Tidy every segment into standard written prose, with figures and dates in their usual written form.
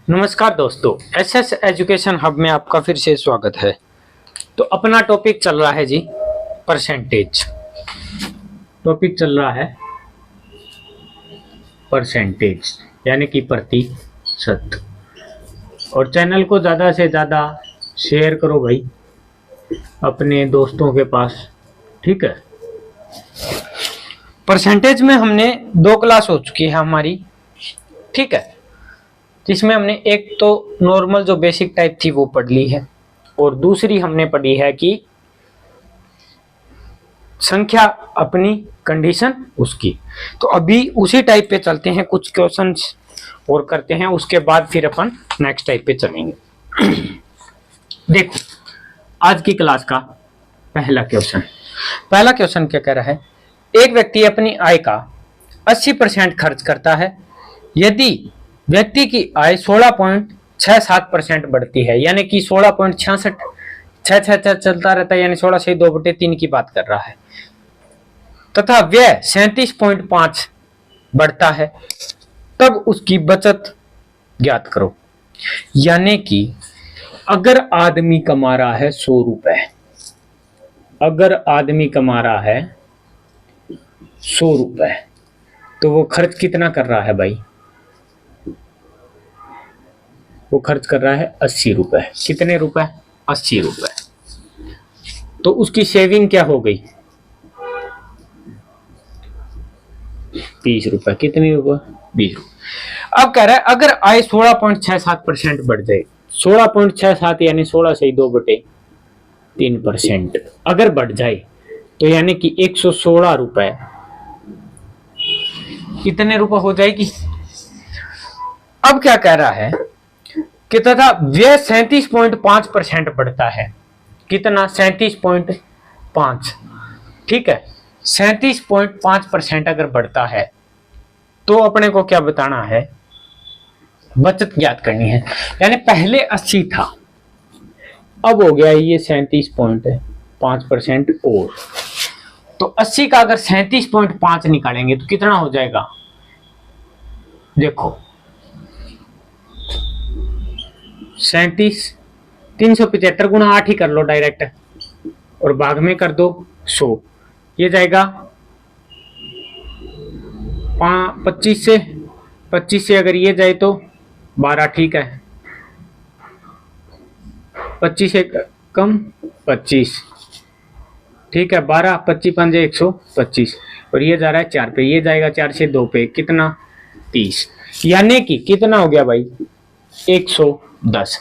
नमस्कार दोस्तों, SS education hub में आपका फिर से स्वागत है। तो अपना टॉपिक चल रहा है जी परसेंटेज। टॉपिक चल रहा है परसेंटेज यानी कि प्रतिशत। और चैनल को ज़्यादा से ज़्यादा शेयर करो भाई अपने दोस्तों के पास, ठीक है। परसेंटेज में हमने 2 क्लास हो चुकी है हमारी, ठीक है, जिसमें हमने एक तो नॉर्मल जो बेसिक टाइप थी वो पढ़ ली है और दूसरी हमने पढ़ी है कि संख्या अपनी कंडीशन उसकी। तो अभी उसी टाइप पे चलते हैं, कुछ क्वेश्चंस और करते हैं, उसके बाद फिर अपन नेक्स्ट टाइप पे चलेंगे। देखो आज की क्लास का पहला क्वेश्चन क्या कह रहा है। एक व्यक्ति अपनी आय का 80% खर्च करता है। यदि व्यक्ति की आय 16.67% बढ़ती है, यानी कि 16.66 चलता रहता है, यानी 16 से 2/3 की बात कर रहा है, तथा व्यय 37.5 बढ़ता है, तब उसकी बचत ज्ञात करो। यानी कि अगर आदमी कमा रहा है 100 रुपए, अगर आदमी कमा रहा है 100 रुपए, तो वो खर्च कितना कर रहा है भाई? वो खर्च कर रहा है 80 रुपए। कितने रुपए? 80 रुपए। तो उसकी सेविंग क्या हो गई? 20 रुपए। कितने रुपए? 20 रुपए। अब कह रहा है अगर आय 16.67% बढ़ जाए, 16.67 यानी 16 से 2/3% अगर बढ़ जाए, तो यानी कि 116 रुपए कितने रुपए हो जाएगी? अब क्या कह रहा है कि तथा व्यय 37.5% बढ़ता है। कितना? 37.5, ठीक है। 37.5% अगर बढ़ता है तो अपने को क्या बताना है? बचत ज्ञात करनी है। यानी पहले 80 था, अब हो गया ये 37.5% और। तो 80 का अगर 37.5 निकालेंगे तो कितना हो जाएगा? देखो 375 गुणा 8 ही कर लो डायरेक्ट, और भाग में कर दो 100। ये जाएगा 25 से अगर ये जाए तो 12, ठीक है। 25 से कम 25, ठीक है। 12, 25 5 125, और ये जा रहा है 4 पे, ये जाएगा 4 से 2 पे, कितना? 30। यानी कि कितना हो गया भाई? 110।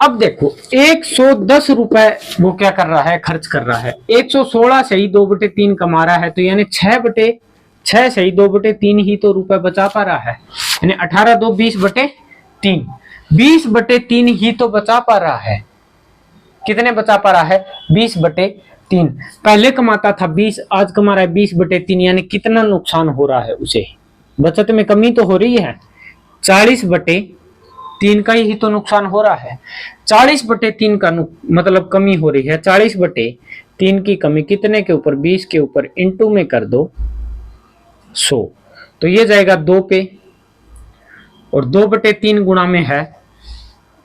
अब देखो 110 रुपए वो क्या कर रहा है? खर्च कर रहा है। 116 से ही 2/3 कमा रहा है, तो यानी 6 से ही 2/3 ही तो रुपए बचा पा रहा है। यानी 18 2 20/3, 20/3 ही तो बचा पा रहा है। कितने बचा पा रहा है? 20/3। पहले कमाता था 20, आज कमा रहा है 20/3, यानी कितना नुकसान हो रहा है उसे? बचत में कमी तो हो रही है। 40/3 का ही तो नुकसान हो रहा है। 40/3 का मतलब कमी हो रही है। 40/3 की कमी कितने के ऊपर? 20 के ऊपर, इंटू में कर दो 100, तो ये जाएगा 2 पे, और 2/3 गुणा में है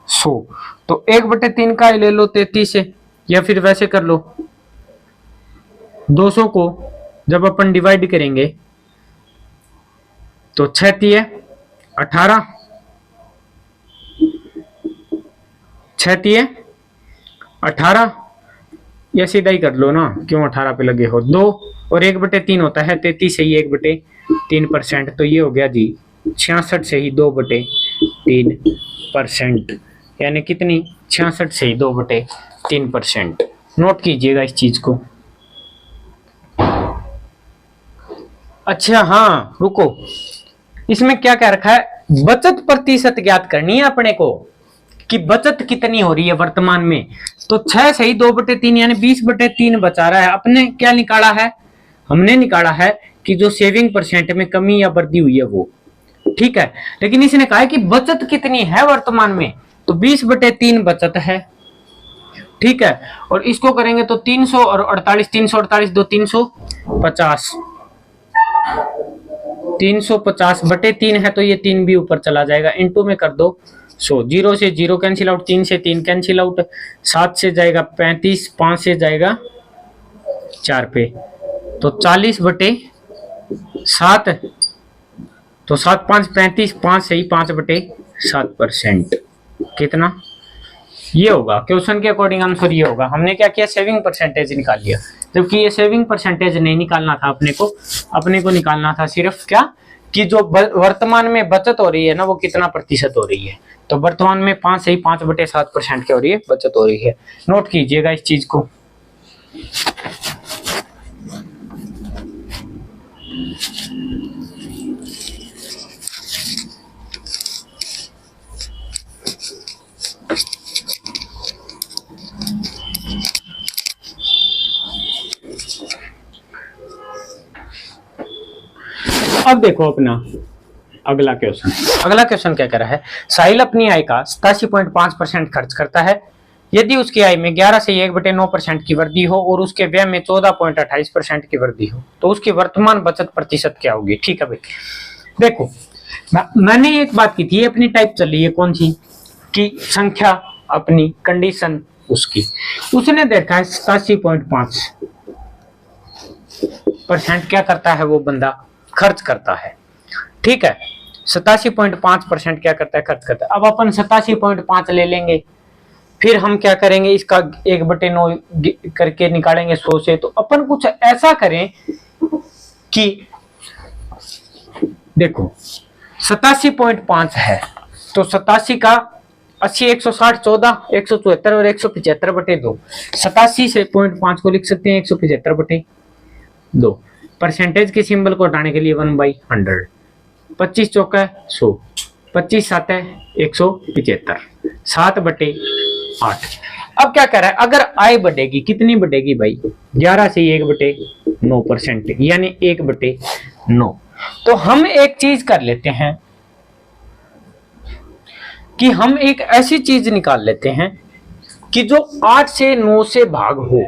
100, तो 1/3 का ले लो 33 से, या फिर वैसे कर लो 200 को जब अपन डिवाइड करेंगे तो 6 3 18, 6 3 18, या सीधा ही कर लो ना, क्यों 18 पे लगे हो? 2 और 1/3 होता है 33 से ही 1/3%, तो ये हो गया जी 66 से ही 2/3%, यानी कितनी? 66 से ही 2/3%। नोट कीजिएगा इस चीज को। अच्छा हाँ रुको, इसमें क्या क्या रखा है? बचत प्रतिशत ज्ञात करनी है अपने को, कि बचत कितनी हो रही है वर्तमान में। तो 6 से ही 2/3 यानी 20/3 बचा रहा है। अपने क्या निकाला है? हमने निकाला है कि जो सेविंग परसेंट में कमी या वृद्धि हुई है वो, ठीक है। लेकिन इसने कहा है कि बचत कितनी है वर्तमान में, तो 20/3 बचत है, ठीक है। और इसको करेंगे तो 300 और 48, 348 2 350, 350/3 है तो ये 3 भी ऊपर चला जाएगा, इनटू में कर दो 100, 0 से 0 कैंसिल आउट, 3 से 3 कैंसिल आउट, 7 से जाएगा 35, 5 से जाएगा 4 पे, तो 40/7, तो 7 5 35, 5 से ही 5/7%, कितना ये होगा। क्वेश्चन के अकॉर्डिंग आंसर ये होगा। हमने क्या किया, सेविंग परसेंटेज निकाल लिया, जबकि ये सेविंग परसेंटेज नहीं निकालना था अपने को निकालना था सिर्फ क्या कि जो वर्तमान में बचत हो रही है ना वो कितना प्रतिशत हो रही है। तो वर्तमान में 5 से ही 5/7% क्या हो रही है, बचत हो रही है। नोट कीजिएगा इस चीज को। अब देखो अपना अगला क्वेश्चन क्या कह रहा है, साहिल अपनी आय का 87.5% खर्च करता है। यदि उसकी आय में 11 से 1/9% की वृद्धि हो और उसके व्यय में 14.28% की वृद्धि हो तो उसकी वर्तमान बचत प्रतिशत क्या होगी। ठीक है भाई, देखो मैंने एक बात की थी, अपनी टाइप चल रही है कौन सी कि संख्या अपनी कंडीशन उसकी, उसने देखा है 87.5% क्या करता है वो बंदा, खर्च करता है। ठीक है, 87.5% क्या करता है, खर्च करता है। अब अपन 87.5 ले लेंगे, फिर हम क्या करेंगे, इसका 1/9 करके निकालेंगे 100 से। तो अपन कुछ ऐसा करें कि देखो 87.5 है तो 87 का 80, 160, 14, 174 और 175/2, 87.5 को लिख सकते हैं 175/2। परसेंटेज के सिंबल को हटाने के लिए 1/100, 25 चौका 100, 25 सात है 175, 7/8। अब क्या कह रहा है, अगर आय बढ़ेगी, कितनी बढ़ेगी भाई, 11 से 1/9%, यानी 1/9। तो हम एक चीज कर लेते हैं कि हम एक ऐसी चीज निकाल लेते हैं कि जो 8 से 9 से भाग हो।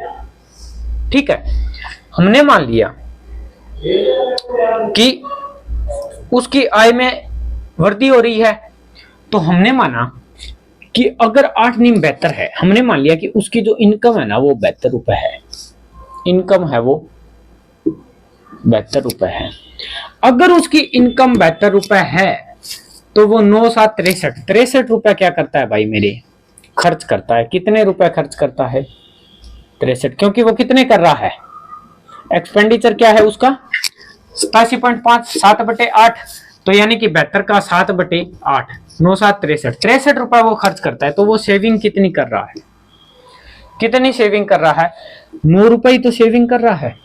ठीक है, हमने मान लिया कि उसकी आय में वृद्धि हो रही है, तो हमने माना कि अगर 8 नीम बेहतर है, हमने मान लिया कि उसकी जो इनकम है ना वो 72 रुपए है, इनकम है वो 72 रुपए है। अगर उसकी इनकम 72 रुपए है तो वो 9 7 63 रुपए क्या करता है भाई मेरे, खर्च करता है। कितने रुपए खर्च करता है, 63, क्योंकि वो कितने कर रहा है, एक्सपेंडिचर क्या है उसका 87.5, 7/8, तो यानी कि 72 का 7/8, 9 7 63 रुपए वो खर्च करता है। तो वो सेविंग कितनी कर रहा है, कितनी सेविंग कर रहा है, 9 रुपए तो सेविंग कर रहा है।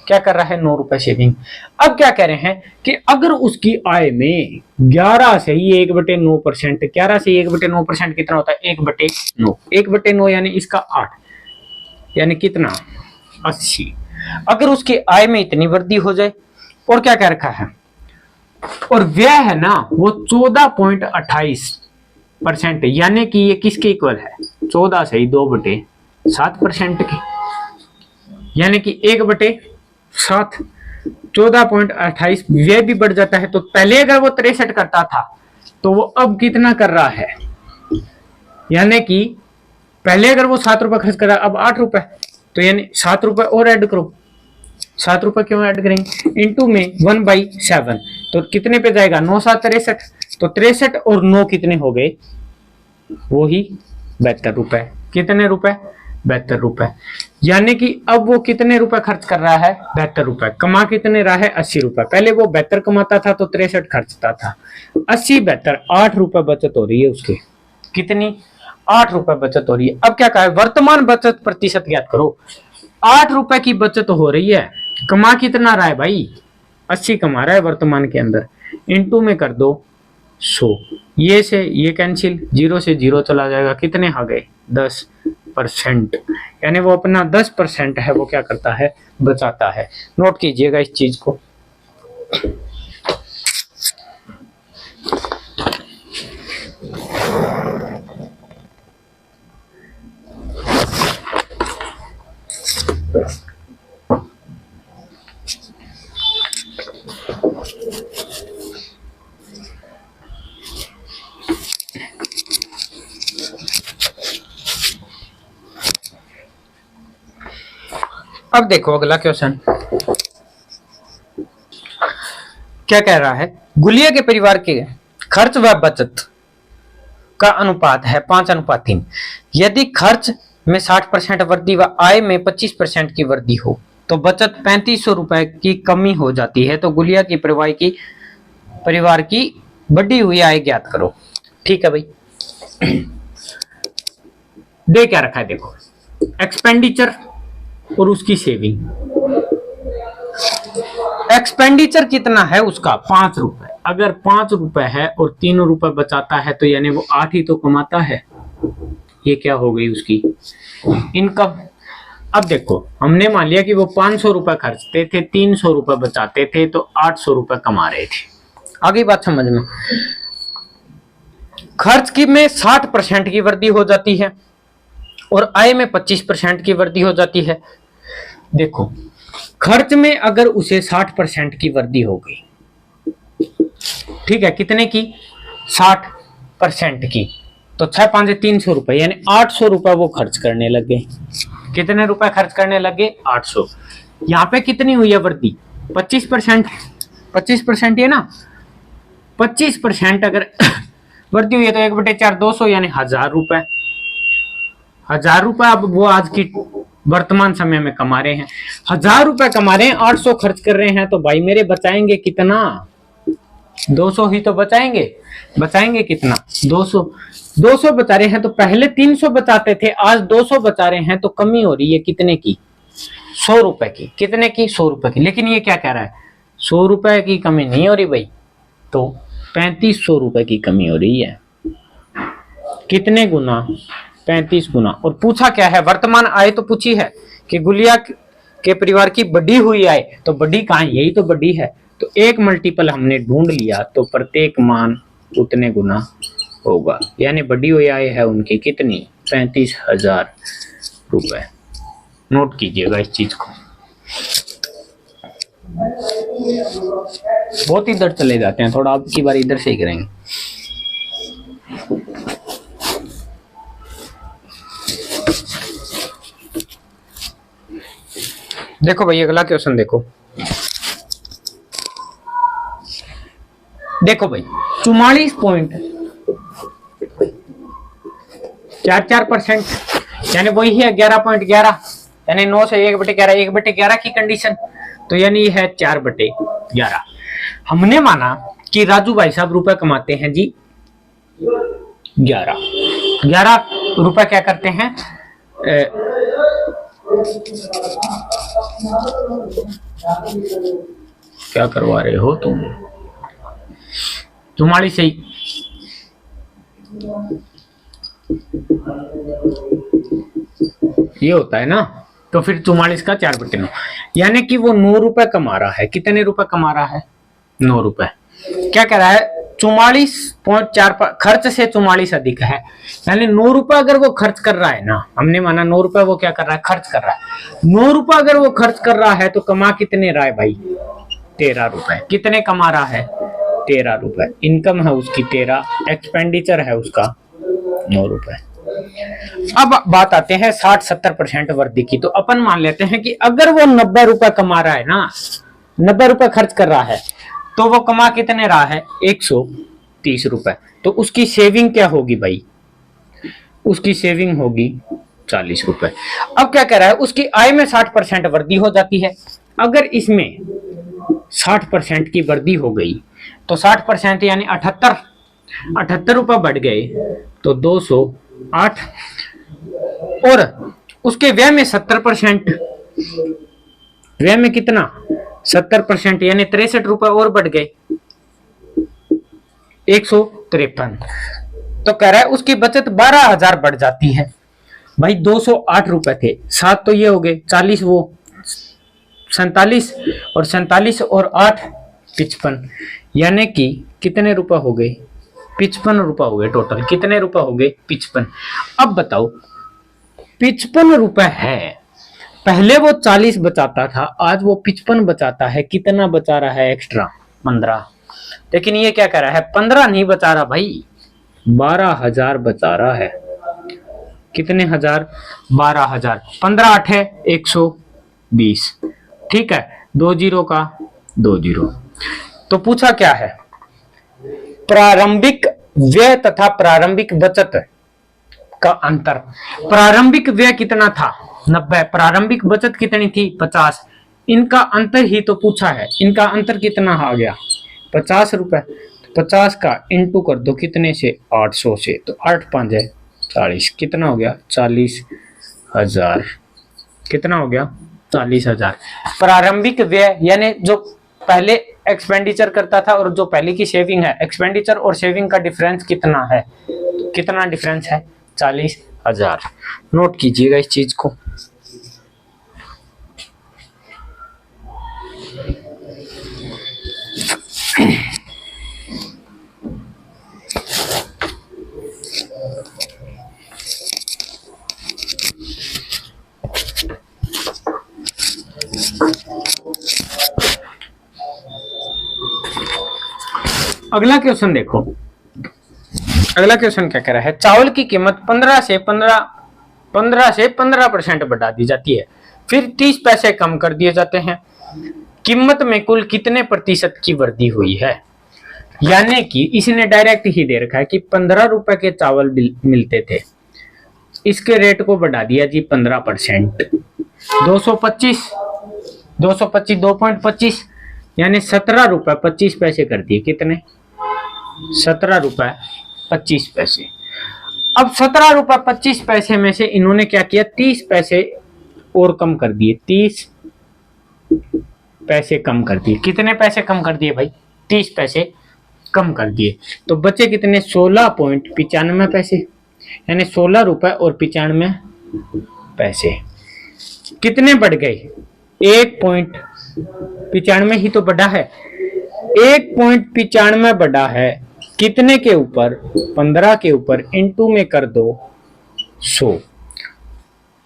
क्या कर रहा है, 9 रुपए सेविंग। अब क्या कह रहे हैं कि अगर उसकी आय में 11 से ही 1/9%, 11 से 1/9% कितना होता है, 1/9, 1/9 यानी इसका 8, यानी कितना 80। अगर उसकी आय में इतनी वृद्धि हो जाए, और क्या कह रखा है, और व्यय है ना वो 14.28%, यानी कि ये किसके इक्वल है, 14 से ही 2/7% के, यानी कि 1/7, 14.28। व्यय भी बढ़ जाता है। तो पहले अगर वो 63 करता था तो वो अब कितना कर रहा है, यानी कि पहले अगर वो 7 रुपए खर्च कर रहा है अब 8 रुपए, तो यानी 7 रुपए और ऐड करो। 7 रुपए क्यों ऐड करेंगे, इनटू में 1/7, तो कितने पे जाएगा, 9 7 63, तो 63 और 9 कितने हो गए, वो ही 72 रुपए। कितने रुपए, 72 रुपए। यानी कि अब वो कितने रुपए खर्च कर रहा है, 72 रुपए। कमा कितने रहा है, 80 रुपए। पहले वो 72 कमाता था तो 63 खर्चता था, 80 72, 8 रुपए बचत हो रही है उसके। कितनी, 8 रुपए बचत हो रही है। अब क्या कहा है, वर्तमान बचत प्रतिशत ज्ञात करो। 8 रुपए की बचत हो रही है, कमा कितना रहा है भाई, 80 कमा रहा है वर्तमान के अंदर, इनटू में कर दो 100, ये से ये कैंसिल, 0 से 0 चला जाएगा, कितने आ गए, 10%, यानी वो अपना 10% है वो क्या करता है, बचाता है। नोट कीजिएगा इस चीज को। अब देखो अगला क्वेश्चन क्या कह रहा है, गुलिया के परिवार के खर्च व बचत का अनुपात है 5:3। यदि खर्च में 60% वृद्धि व आय में 25% की वृद्धि हो तो बचत 3500 रुपए की कमी हो जाती है। तो गुलिया की परिवार की बढ़ी हुई आय ज्ञात करो। ठीक है भाई, दे क्या रखा है देखो, एक्सपेंडिचर और उसकी सेविंग। एक्सपेंडिचर कितना है उसका 5 रुपए। अगर 5 रुपए है और 3 रुपए बचाता है तो यानी वो 8 ही तो कमाता है। ये क्या हो गई उसकी इनकम। अब देखो हमने मान लिया कि वो 500 रुपए खर्चते थे, 300 रुपए बचाते थे, तो 800 रुपए कमा रहे थे। आगे बात समझ में, खर्च की में 60% की वृद्धि हो जाती है और आय में 25% की वृद्धि हो जाती है। देखो खर्च में अगर उसे 60% की वृद्धि हो गई, ठीक है, कितने की 60% की, तो 6 5 300 रुपए यानी 800 रुपए वो खर्च करने लगे। कितने रुपए खर्च करने लगे 800। यहाँ पे कितनी हुई है वृद्धि 25%। 25% है ना, 25% अगर वृद्धि हुई है तो 1/4 200 यानी 1000 रुपए। 1000 रुपए अब वो आज की वर्तमान समय में कमा रहे हैं। 1000 रुपए कमा रहे हैं, 800 खर्च कर रहे हैं, तो भाई मेरे बचाएंगे कितना 200 ही तो बचाएंगे। बचाएंगे कितना 200 बचा रहे हैं। तो पहले 300 बचाते थे, आज 200 बचा रहे हैं, तो कमी हो रही है कितने की 100 रुपए की। कितने की 100 रुपए की। लेकिन ये क्या कह रहा है 100 रुपए की कमी नहीं हो रही भाई, तो 3500 रुपए की कमी हो रही है। कितने गुना 35 गुना। और पूछा क्या है वर्तमान आय तो पूछी है कि गुलिया के परिवार की बढ़ी हुई आय, तो बढ़ी कहाँ है, यही तो बढ़ी है। तो एक मल्टीपल हमने ढूंढ लिया, तो प्रत्येक मान उतने गुना होगा। यानी बढ़ी हुई आय है उनकी कितनी 35,000 रुपए। नोट कीजिएगा इस चीज को। बहुत इधर चले जाते हैं, थोड़ा अब की बार इधर से ही करेंगे। देखो भाई अगला क्वेश्चन देखो। देखो भाई 44.44% यानी वही है 11.11 यानी 9 से 1/11 1/11 की कंडीशन। तो यानी है 4/11। हमने माना कि राजू भाई साहब रुपए कमाते हैं जी 11 रुपए क्या करते हैं क्या करवा रहे हो तुम, तुम्हारी सही। ये होता है ना, तो फिर 44 का 4/9 यानी कि वो 9 रुपए कमा रहा है। कितने रुपए कमा रहा है 9 रुपए। क्या कह रहा है 44.4 खर्च से 44 अधिक है। यानी 9 रुपए अगर वो खर्च कर रहा है ना, हमने माना 9 रुपए वो क्या कर रहा है खर्च कर रहा है। 9 रुपए अगर वो खर्च कर रहा है तो कमा कितने रहा है भाई 13 रुपए। कितने कमा रहा है 13 रुपए। इनकम है उसकी 13, एक्सपेंडिचर है उसका 9 रुपए। अब बात आते हैं 60-70% वृद्धि की। तो अपन मान लेते हैं कि अगर वो 90 रुपए कमा रहा है ना, 90 रुपए खर्च कर रहा है, तो वो कमा कितने रहा है 130 रुपए। तो उसकी सेविंग क्या होगी भाई, उसकी सेविंग होगी 40 रुपए। अब क्या कह रहा है उसकी आय में 60% वृद्धि हो जाती है। अगर इसमें 60% की वृद्धि हो गई तो 60% यानी 78 रुपए बढ़ गए, तो 208। और उसके व्यय में 70%, व्यय में कितना 70% यानी 63 रुपए और बढ़ गए 153। तो कह रहा है उसकी बचत 12,000 बढ़ जाती है। भाई 208 रुपए थे, 7 तो ये हो गए 40, वो 47 और 47 और 8 55, यानी कि कितने रुपए हो गए 55 रुपए हो गए टोटल। कितने रुपए हो गए 55। अब बताओ 55 रुपए है, पहले वो 40 बचाता था, आज वो 55 बचाता है। कितना बचा रहा है एक्स्ट्रा 15। लेकिन ये क्या कह रहा है 15 नहीं बचा रहा भाई 12,000 बचा रहा है। कितने हजार 12,000। 15 8 है 120, 20। ठीक है, 2 जीरो का 2 जीरो। तो पूछा क्या है, प्रारंभिक व्यय तथा प्रारंभिक बचत का अंतर। प्रारंभिक व्यय कितना था 90, प्रारंभिक बचत कितनी थी 50, इनका अंतर ही तो पूछा है। इनका अंतर कितना आ गया 50 रुपए। 50 का इंटू कर दो कितने से 800 से, तो 8 5 है 40, कितना हो गया 40,000। कितना हो गया 40,000। प्रारंभिक व्यय यानी जो पहले एक्सपेंडिचर करता था और जो पहले की सेविंग है, एक्सपेंडिचर और सेविंग का डिफरेंस कितना है, कितना डिफरेंस है 40,000। नोट कीजिएगा इस चीज को। अगला क्वेश्चन देखो, अगला क्वेश्चन क्या कह रहा है, चावल की कीमत 15 से 15% बढ़ा दी जाती है, फिर 30 पैसे कम कर दिए जाते हैं। कीमत में कुल कितने प्रतिशत की वृद्धि हुई है। यानी कि इसने डायरेक्ट ही दे रखा है कि 15 रुपए के चावल मिलते थे, इसके रेट को बढ़ा दिया जी 15%, 225 2.25 यानी 17 रुपए 25 पैसे कर दिए। कितने 17 रुपए 25 पैसे। अब 17 रुपए 25 पैसे में से इन्होंने क्या किया 30 पैसे और कम कर दिए, 30 पैसे कम कर दिए। कितने पैसे कम कर दिए भाई 30 पैसे कम कर दिए। तो बचे कितने 16.95 पैसे, यानी 16 रुपए और 95 पैसे। कितने बढ़ गए 1.95 ही तो बढ़ा है, 1.95 बढ़ा है कितने के ऊपर 15 के ऊपर, इनटू में कर दो 100।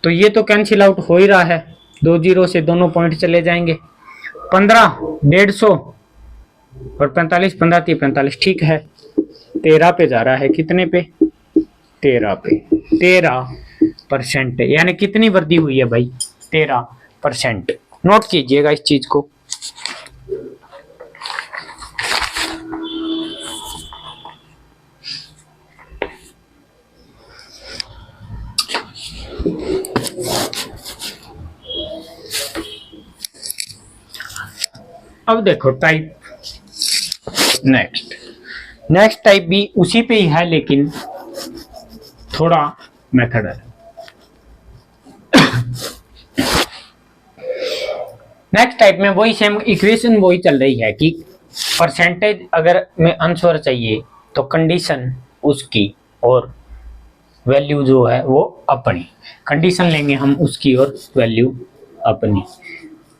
तो ये तो कैंसिल आउट हो ही रहा है, 2 जीरो से दोनों पॉइंट चले जाएंगे। 15 150 और 45 15 3 45, ठीक है 13 पे जा रहा है। कितने पे 13 पे, 13%, यानी कितनी वृद्धि हुई है भाई 13%। नोट कीजिएगा इस चीज को। अब देखो टाइप नेक्स्ट टाइप भी उसी पे ही है लेकिन थोड़ा मेथड है। नेक्स्ट टाइप में वही सेम इक्वेशन वही चल रही है कि परसेंटेज अगर में आंसर चाहिए तो कंडीशन उसकी और वैल्यू जो है वो अपनी। कंडीशन लेंगे हम उसकी और वैल्यू अपनी।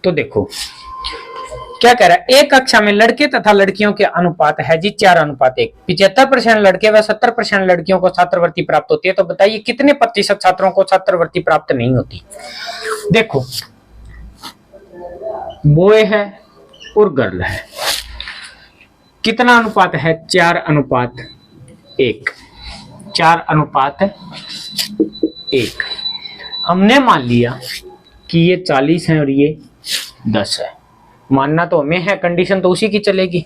तो देखो क्या कह रहा है, एक कक्षा में लड़के तथा लड़कियों के अनुपात है जी 4:1। 75% लड़के व 70% लड़कियों को छात्रवृत्ति प्राप्त होती है। तो बताइए कितने प्रतिशत छात्रों को छात्रवृत्ति प्राप्त नहीं होती। देखो बॉय है और गर्ल है, कितना अनुपात है 4:1। 4:1। हमने मान लिया कि ये 40 है और ये 10 है, मानना तो हमें है, कंडीशन तो उसी की चलेगी।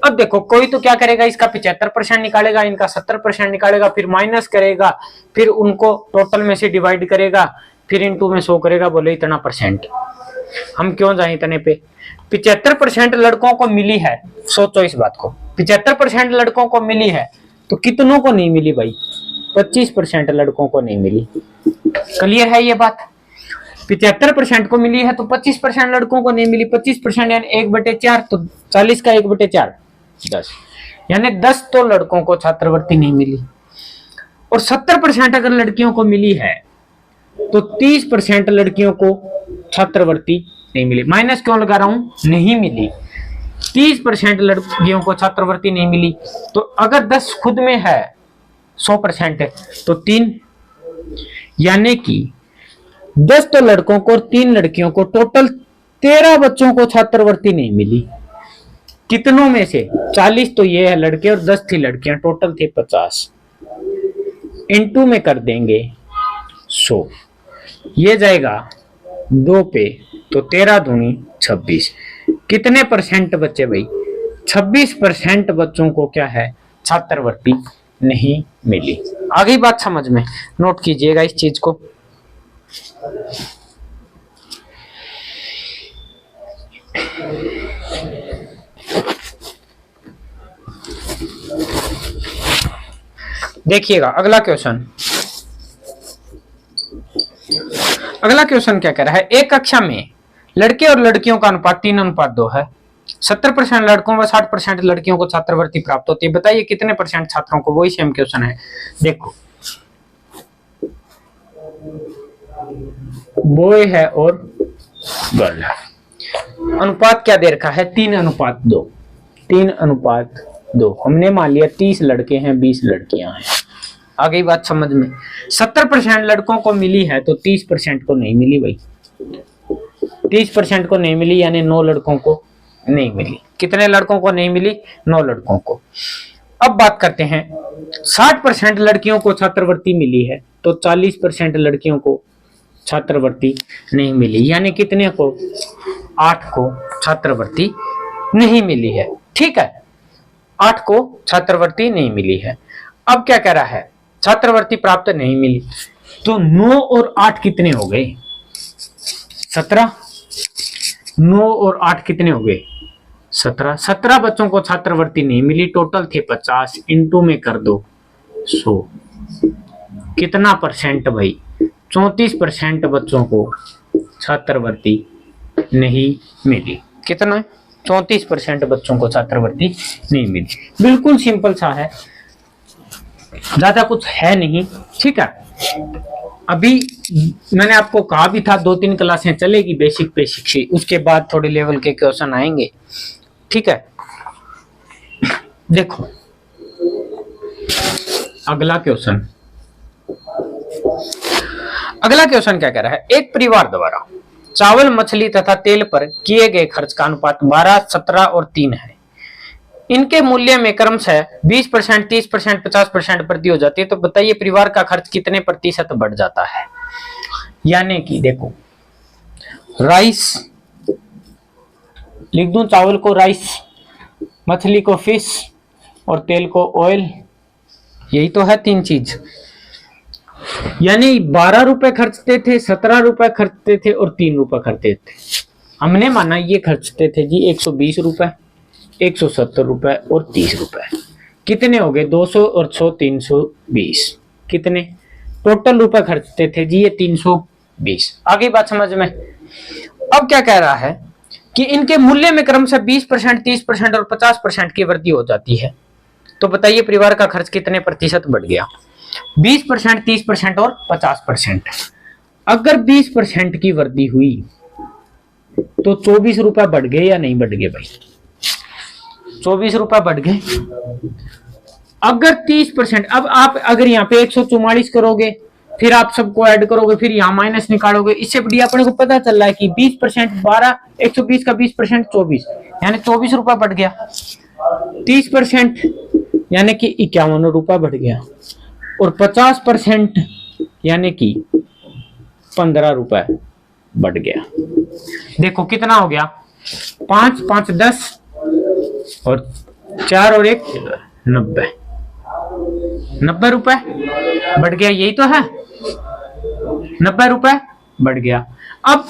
अब देखो कोई तो क्या करेगा, इसका 75% निकालेगा, इनका 70% निकालेगा, फिर माइनस करेगा, फिर उनको टोटल में से डिवाइड करेगा, फिर इनटू में 100 करेगा, बोले इतना परसेंट। हम क्यों जाए इतने पे। 75% लड़कों को मिली है, सोचो इस बात को, 75% लड़कों को मिली है तो कितनों को नहीं मिली भाई 25% लड़कों को नहीं मिली। क्लियर है ये बात। 75% को मिली है तो 25% लड़कों को नहीं मिली। 25% यानी 1/4, तो 40 का 1/4 10, यानी 10 तो लड़कों को छात्रवृत्ति नहीं मिली। और 70% अगर लड़कियों को मिली है तो 30% लड़कियों को छात्रवृत्ति नहीं मिली। माइनस क्यों लगा रहा हूं, नहीं मिली। 30% लड़कियों को छात्रवृत्ति नहीं मिली, तो अगर 10 खुद में है 100% है तो 3, यानी कि 10 तो लड़कों को और 3 लड़कियों को, टोटल 13 बच्चों को छात्रवृत्ति नहीं मिली। कितनों में से 40 तो ये है लड़के और 10 थी लड़कियां, टोटल थे 50। इनटू में कर देंगे 100, ये जाएगा 2 पे, तो 13 दूनी 26। कितने परसेंट बच्चे भाई? 26% बच्चों को क्या है, छात्रवृत्ति नहीं मिली। आ गई बात समझ में? नोट कीजिएगा इस चीज को। देखिएगा अगला क्वेश्चन। अगला क्वेश्चन क्या कह रहा है, एक कक्षा में लड़के और लड़कियों का अनुपात 3:2 है। 70% लड़कों व 60% लड़कियों को छात्रवृत्ति प्राप्त होती है। बताइए कितने परसेंट छात्रों को? वही सेम क्वेश्चन है। देखो बॉय है और गर्ल है। अनुपात क्या दे रखा है? 3:2। 3:2। हमने मान लिया 30 लड़के हैं 20 लड़कियां हैं। आ गई बात समझ में? 70% लड़कों को मिली है तो 30% को नहीं मिली भाई। 30% को नहीं मिली, यानी 9 लड़कों को नहीं मिली। कितने लड़कों को नहीं मिली? 9 लड़कों को। अब बात करते हैं, 60% लड़कियों को छात्रवृत्ति मिली है तो 40% लड़कियों को छात्रवृत्ति नहीं मिली, यानी कितने को? 8 को छात्रवृत्ति नहीं मिली है। ठीक है, 8 को छात्रवृत्ति नहीं मिली है। अब क्या कह रहा है, छात्रवृत्ति प्राप्त नहीं मिली, तो 9 और 8 कितने हो गए? 17। 9 और 8 कितने हो गए? 17। 17 बच्चों को छात्रवृत्ति नहीं मिली, टोटल थे 50, इंटू में कर दो 100। कितना परसेंट भाई? 34% बच्चों को छात्रवृत्ति नहीं मिली। कितना? 34% बच्चों को छात्रवृत्ति नहीं मिली। बिल्कुल सिंपल सा है, ज्यादा कुछ है नहीं। ठीक है, अभी मैंने आपको कहा भी था 2-3 क्लासें चलेगी बेसिक से, उसके बाद थोड़े लेवल के क्वेश्चन आएंगे। ठीक है, देखो अगला क्वेश्चन। अगला क्वेश्चन क्या कह रहा है, एक परिवार द्वारा चावल, मछली तथा तेल पर किए गए खर्च का अनुपात 12, 17 और 3 है। इनके मूल्य में क्रमशः 20%, 30%, 50% वृद्धि हो जाती है। तो बताइए परिवार का खर्च कितने प्रतिशत बढ़ जाता है? यानी कि देखो, राइस लिख दूं, चावल को राइस, मछली को फिश और तेल को ऑयल। यही तो है 3 चीज। यानी 12 रुपए खर्चते थे, 17 रुपए खर्चते थे और 3 रुपए खर्चते थे। हमने माना ये खर्चते थे जी 120 रुपए, 170 रुपए और 30 रुपए। कितने हो गए? 200 और 100 320। कितने टोटल रुपए खर्चते थे जी? ये 320। आगे बात समझ में? अब क्या कह रहा है कि इनके मूल्य में क्रमशः 20%, 30% और 50% की वृद्धि हो जाती है। तो बताइए परिवार का खर्च कितने प्रतिशत बढ़ गया? 20%, 30% और 50%। अगर 20% की वृद्धि हुई तो 24 रुपए बढ़ गए या नहीं बढ़ गए भाई? 24 रुपए बढ़ गए। अगर 30%, अब आप अगर यहाँ पे 144 करोगे, फिर आप सबको ऐड करोगे, फिर यहाँ माइनस निकालोगे, इससे बढ़िया अपने को पता चल रहा है कि 20% 12, 120 का 20% 24, यानी 24 रुपए बढ़ गया। 30% यानी कि 51 रुपए बढ़ गया, और 50% यानी कि 15 रुपए बढ़ गया। देखो कितना हो गया? 5 5 10 और 4 और 1 90। 90 रुपए बढ़ गया। यही तो है, 90 रुपए बढ़ गया। अब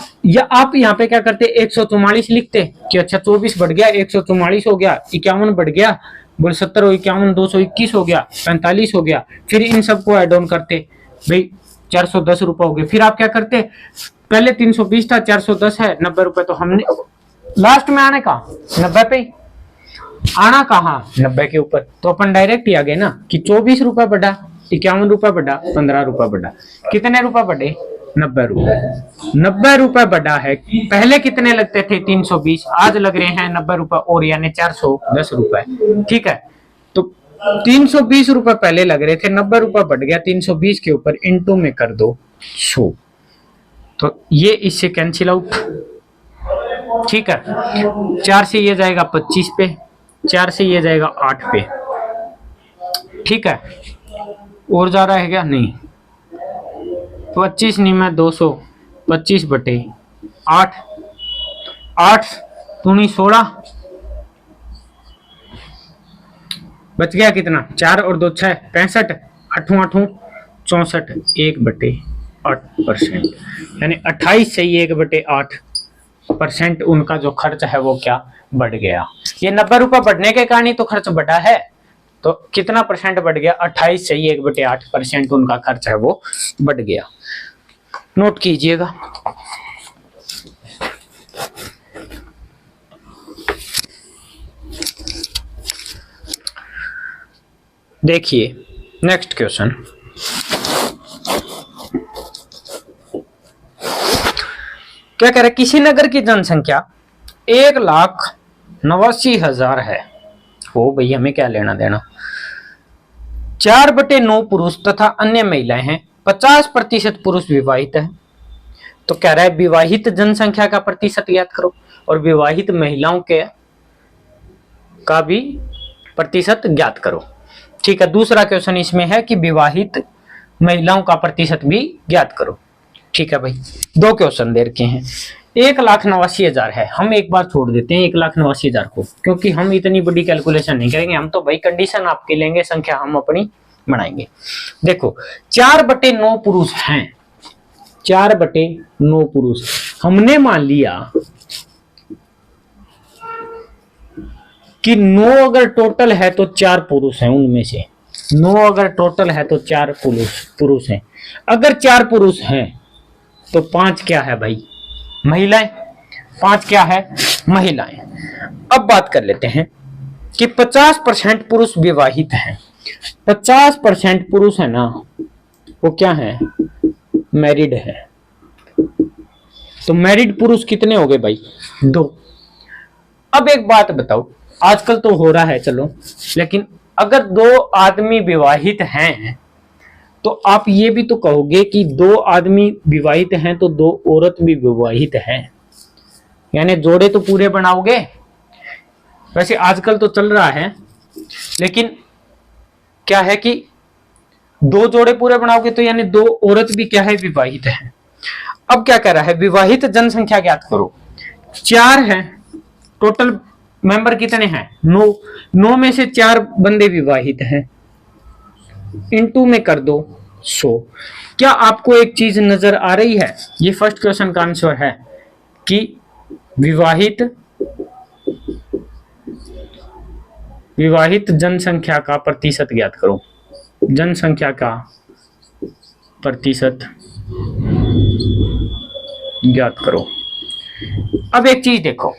आप यहाँ पे क्या करते? 144 लिखते कि अच्छा 24 बढ़ गया, 144 हो गया, 51 बढ़ गया, बोल 70 और 51 221 हो गया, 45 हो गया। फिर इन सबको एड ऑन करते भाई, 410 रुपए हो गए। फिर आप क्या करते? पहले 320 था, 410 है, 90 रुपए। तो हमने लास्ट में आने का 90 पे आना, कहा 90 के ऊपर। तो अपन डायरेक्ट ही आ गए ना कि 24 रुपए बढ़ा, 51 रुपए बढ़ा, 15 रुपए बढ़ा। कितने रुपए बढ़े? 90 रुपए। 90 रुपए बढ़ा है। पहले कितने लगते थे? 320, आज लग रहे हैं 90 रुपए और, यानी 410 रुपए। ठीक है, तो 320 रुपए पहले लग रहे थे, 90 रुपए बढ़ गया 320 के ऊपर, इंटू में कर दो 100। तो ये इससे कैंसिल आउट। ठीक है, 4 से ये जाएगा 25 पे, 4 से ये जाएगा 8 पे। ठीक है, और जा रहा है क्या? नहीं, 25 नहीं, मैं 200, 25 बटे 8 8 दूनी 16, बच गया कितना, 4 और 2 6 65, 8 8 64, 1/8%, यानी 28 से 1/8% उनका जो खर्च है वो क्या बढ़ गया। ये 90 रुपए बढ़ने के कारण ही तो खर्च बढ़ा है, तो कितना परसेंट बढ़ गया, 28 से 1/8% उनका खर्च है वो बढ़ गया। नोट कीजिएगा। देखिए नेक्स्ट क्वेश्चन, क्या कह रहा है, किसी नगर की जनसंख्या 1,89,000 है। ओ भाई हमें क्या लेना देना। 4/9 पुरुष तथा अन्य महिलाएं हैं, 50% पुरुष विवाहित है। तो कह रहा है विवाहित जनसंख्या का प्रतिशत ज्ञात करो और विवाहित महिलाओं के का भी प्रतिशत ज्ञात करो। ठीक है, दूसरा क्वेश्चन इसमें है कि विवाहित महिलाओं का प्रतिशत भी ज्ञात करो। ठीक है भाई, 2 क्वेश्चन दे रखे हैं। 1,89,000 है, हम एक बार छोड़ देते हैं 1,89,000 को, क्योंकि हम इतनी बड़ी कैलकुलेशन नहीं करेंगे, हम तो भाई कंडीशन आपकी लेंगे, संख्या हम अपनी बनाएंगे। देखो 4/9 पुरुष हैं, 4/9 पुरुष, हमने मान लिया कि 9 अगर टोटल है तो 4 पुरुष हैं, उनमें से 9 अगर टोटल है तो 4 पुरुष हैं। अगर 4 पुरुष हैं तो 5 क्या है भाई, महिलाएं। 5 क्या है, महिलाएं। अब बात कर लेते हैं कि 50% पुरुष विवाहित हैं। 50% पुरुष है ना, वो क्या है, मैरिड है। तो मैरिड पुरुष कितने हो गए भाई, 2। अब एक बात बताओ, आजकल तो हो रहा है चलो, लेकिन अगर 2 आदमी विवाहित हैं तो आप ये भी तो कहोगे कि 2 आदमी विवाहित हैं तो 2 औरत भी विवाहित हैं, यानी जोड़े तो पूरे बनाओगे। वैसे आजकल तो चल रहा है, लेकिन क्या है कि 2 जोड़े पूरे बनाओगे तो यानी 2 औरत भी क्या है, विवाहित है। अब क्या कह रहा है, विवाहित जनसंख्या ज्ञात करो। 4 है टोटल, मेंबर कितने हैं, 9। 9 में से 4 बंदे विवाहित हैं, इनटू में कर दो 100। क्या आपको एक चीज नजर आ रही है, ये फर्स्ट क्वेश्चन का आंसर है कि विवाहित जनसंख्या का प्रतिशत ज्ञात करो। जनसंख्या का प्रतिशत ज्ञात करो। अब एक चीज देखो,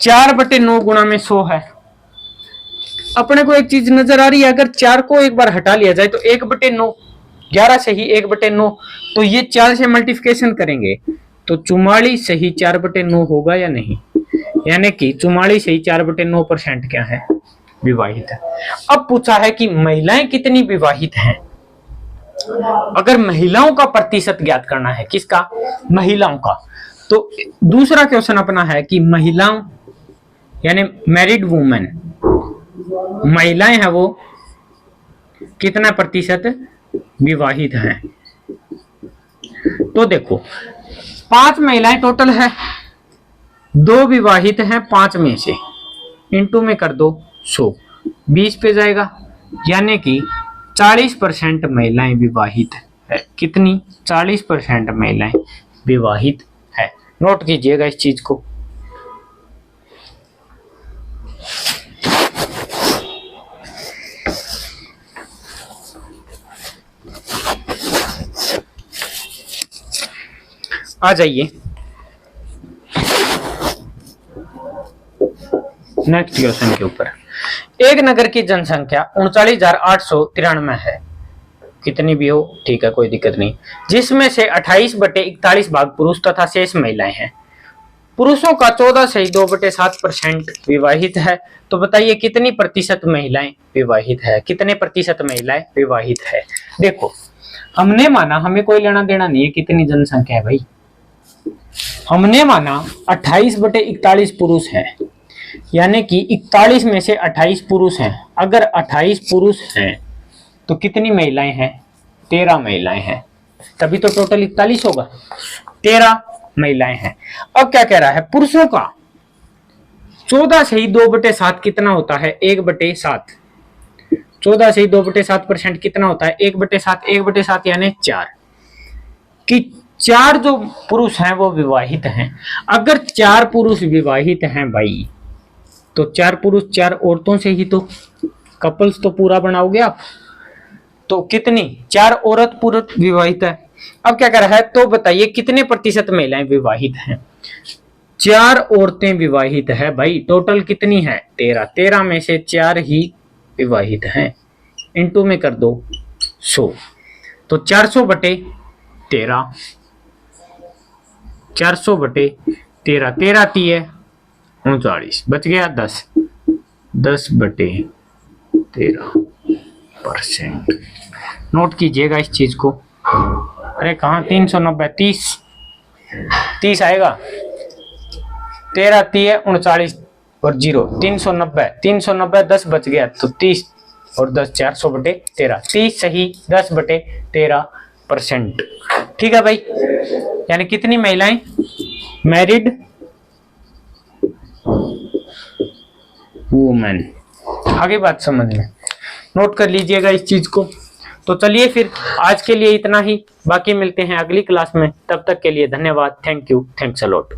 4/9 गुणा में 100 है। अपने को एक चीज नजर आ रही है, अगर 4 को एक बार हटा लिया जाए तो 1/9, 11 से ही 1/9, तो ये 4 से मल्टीप्लिकेशन करेंगे तो 44 से ही 4/9 होगा या नहीं, यानी कि 44 से ही 4/9% क्या है, विवाहित है। अब पूछा है कि महिलाएं कितनी विवाहित हैं। अगर महिलाओं का प्रतिशत ज्ञात करना है, किसका, महिलाओं का, तो दूसरा क्वेश्चन अपना है कि महिलाओं यानी मैरिड वुमेन, महिलाएं हैं वो कितना प्रतिशत विवाहित हैं। तो देखो 5 महिलाएं टोटल है, 2 विवाहित हैं 5 में से, इनटू में कर दो 100, 20 पे जाएगा, यानी कि 40% महिलाएं विवाहित है। कितनी, 40% महिलाएं विवाहित है। नोट कीजिएगा इस चीज को। आ जाइए नेक्स्ट क्वेश्चन के ऊपर। एक नगर की जनसंख्या 39,893 है, कितनी भी हो ठीक है, कोई दिक्कत नहीं, जिसमें से 28/41 भाग पुरुष तथा शेष महिलाएं हैं। पुरुषों का 14 से 2/7% विवाहित है। तो बताइए कितनी प्रतिशत महिलाएं विवाहित है, कितने प्रतिशत महिलाएं विवाहित है। देखो हमने माना, हमें कोई लेना देना नहीं है कितनी जनसंख्या है भाई, हमने माना 28/41 पुरुष है, यानी कि 41 में से 28 पुरुष हैं। अगर 28 पुरुष हैं तो कितनी महिलाएं हैं, 13 महिलाएं हैं, तभी तो टोटल 41 होगा। 13 महिलाएं हैं। अब क्या कह रहा है, पुरुषों का 14 से ही 2/7 कितना होता है, 1/7। 14 से ही 2/7% कितना होता है, 1/7। 1/7 यानी 4 कि 4 जो पुरुष हैं वो विवाहित हैं। अगर 4 पुरुष विवाहित हैं भाई, तो 4 पुरुष 4 औरतों से ही तो कपल्स तो पूरा बनाओगे आप। तो कितनी, 4 औरत पुरुष विवाहित है। अब क्या कर रहा है, तो बताइए कितने प्रतिशत महिलाएं विवाहित हैं। 4 औरतें विवाहित है भाई, टोटल कितनी है, 13। 13 में से 4 ही विवाहित हैं, इनटू में कर दो 100, तो 400/13। 400/13, 13 3 39, बच गया 10। 10/13%। नोट कीजिएगा इस चीज को। अरे कहाँ 390, 30 आएगा। 13 3 39 और 0, 390। 390 10 बच गया, तो 30 और 10 400/13। 30 सही, 10/13%। ठीक है भाई, यानी कितनी महिलाएं मैरिड वुमेन। आगे बात समझ में, नोट कर लीजिएगा इस चीज को। तो चलिए फिर आज के लिए इतना ही, बाकी मिलते हैं अगली क्लास में। तब तक के लिए धन्यवाद। Thank you, thanks a lot.